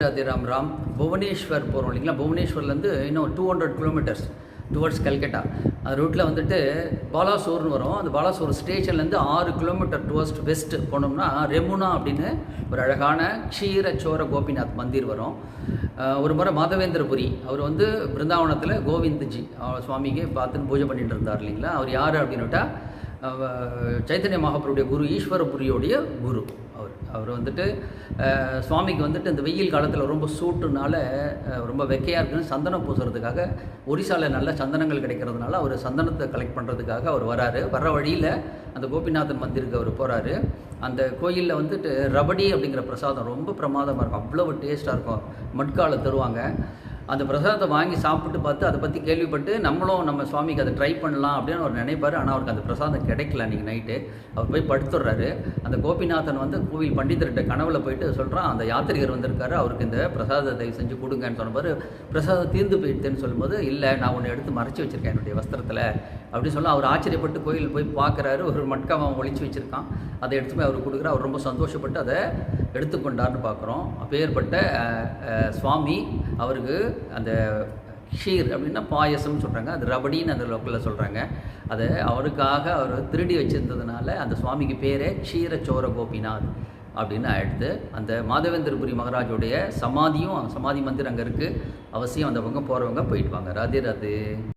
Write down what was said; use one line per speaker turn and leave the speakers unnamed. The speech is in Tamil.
ராதே ராம் ராம். புவனேஸ்வர் போகிறோம் இல்லைங்களா? புவனேஸ்வர்லேருந்து இன்னும் 200 கிலோமீட்டர்ஸ் டுவர்ட்ஸ் கல்கட்டா. அந்த ரூட்டில் வந்துட்டு பாலாசோர்னு வரும். அந்த பாலாசோர் ஸ்டேஷன்லேருந்து 6 கிலோமீட்டர் டுவர்ஸ்ட் வெஸ்ட் போனோம்னா ரெமுனா அப்படின்னு ஒரு அழகான க்ஷீரச்சோர கோபிநாத் மந்திர் வரும். ஒரு முறை மாதவேந்திரபுரி அவர் வந்து பிருந்தாவனத்தில் கோவிந்த்ஜி சுவாமிக்கு பார்த்துன்னு பூஜை பண்ணிட்டு இருந்தார் இல்லைங்களா? அவர் யார் அப்படின்னுட்டா சைத்தன்ய மகாபுருடைய குரு ஈஸ்வரபுரியோடைய குரு. அவர் வந்துட்டு சுவாமிக்கு வந்துட்டு இந்த வெயில் காலத்தில் ரொம்ப சூட்டுனால ரொம்ப வெக்கையாக இருக்குன்னு சந்தனம் பூசுறதுக்காக ஒரிசாவில் நல்ல சந்தனங்கள் கிடைக்கிறதுனால அவர் சந்தனத்தை கலெக்ட் பண்ணுறதுக்காக அவர் வராரு. வர்ற வழியில் அந்த கோபிநாதன் மந்திருக்கு அவர் போகிறாரு. அந்த கோயிலில் வந்துட்டு ரபடி அப்படிங்கிற பிரசாதம் ரொம்ப பிரமாதமாக இருக்கும், அவ்வளோ டேஸ்ட்டாக இருக்கும். மட்காலை தருவாங்க. அந்த பிரசாதத்தை வாங்கி சாப்பிட்டு பார்த்து அதை பற்றி கேள்விப்பட்டு நம்மளும் நம்ம சுவாமிக்கு அதை ட்ரை பண்ணலாம் அப்படின்னு அவர் நினைப்பார். ஆனால் அவருக்கு அந்த பிரசாதம் கிடைக்கல. அன்றைக்கி நைட்டு அவர் போய் படுத்துடுறாரு. அந்த கோபிநாதன் வந்து கோவில் பண்டிதர்கிட்ட கனவுல போயிட்டு சொல்கிறான், அந்த யாத்திரிகர் வந்திருக்காரு, அவருக்கு இந்த பிரசாதத்தை செஞ்சு கொடுங்கன்னு சொன்னபாரு. பிரசாதம் தீர்ந்து போயிடுதுன்னு சொல்லும்போது, இல்லை நான் ஒன்று எடுத்து மறைச்சி வச்சுருக்கேன் என்னுடைய வஸ்திரத்தில் அப்படி சொல்ல அவர் ஆச்சரியப்பட்டு கோயில் போய் பார்க்குறாரு. ஒரு மட்காவை ஒழிச்சு வச்சுருக்கான். அதை எடுத்து போய் அவர் கொடுக்குற. அவர் ரொம்ப சந்தோஷப்பட்டு அதை எடுத்துக்கொண்டார்னு பார்க்குறோம். அப்பேற்பட்ட சுவாமி அவருக்கு அந்த ஷீர் அப்படின்னா பாயசம்னு சொல்கிறாங்க, அது ரபடின்னு அந்த லோக்கலில் சொல்கிறாங்க. அதை அவருக்காக அவர் திருடி வச்சுருந்ததுனால அந்த சுவாமிக்கு பேரே க்ஷீரச்சோர கோபிநாத் அப்படின்னு ஆயிடுது. அந்த மாதவேந்திரபுரி மகாராஜோடைய சமாதி மந்திர் அங்கே இருக்குது. அவசியம் அந்த பக்கம் போகிறவங்க போயிட்டு வாங்க. ராதே ராதே.